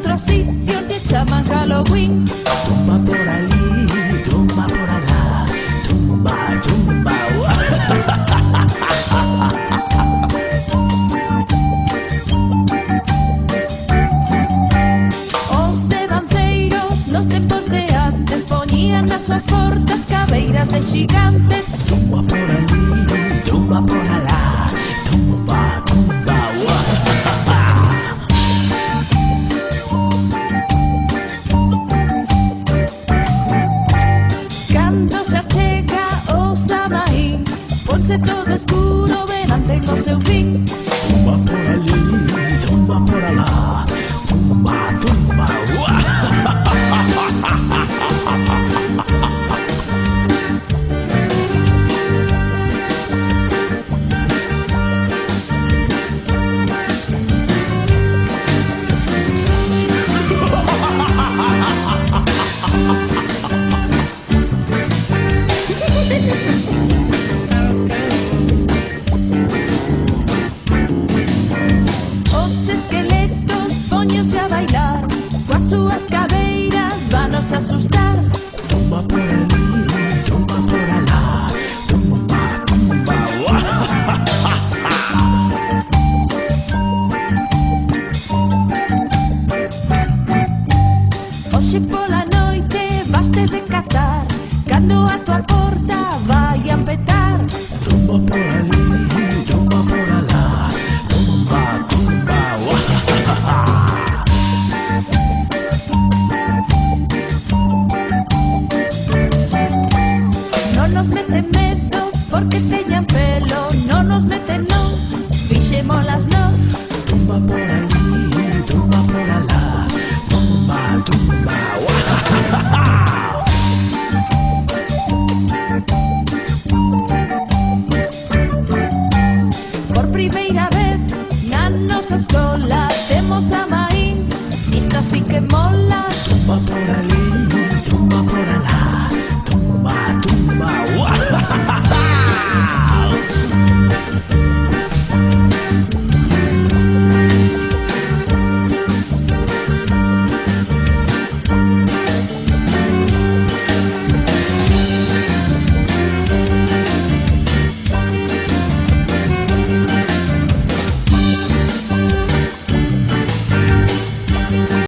otros sitios se llaman Halloween. Tumba por allí, tumba por allá, tumba, tumba. Os devanceiros nos tempos de antes poñían nas súas portas cabeiras de xigantes. Tumba por allí, tumba por allá, tumba, tumba. Cando se achega o Samaín, ponse todo escuro, verán ten o seu fin. Tumba por allí, tumba por allá, tumba, tumba. Os esqueletos póñense a bailar, coas súas cabeiras vanos a asustar. Tumba por allí, tumba por allá, tumba, tumba. Hoxe pola noite vaste de catar, cando a tua porta vai a petar. Tumba por allí, tumba por allá, tumba, tumba. Non nos meten medo porque teñan pelo, non nos meten non, fixémolas nós. Tumba por allí, tumba por allá, tumba, tumba. Por primeira vez na nosa escola temos a Maín, isto sí que mola. Tumba por allí,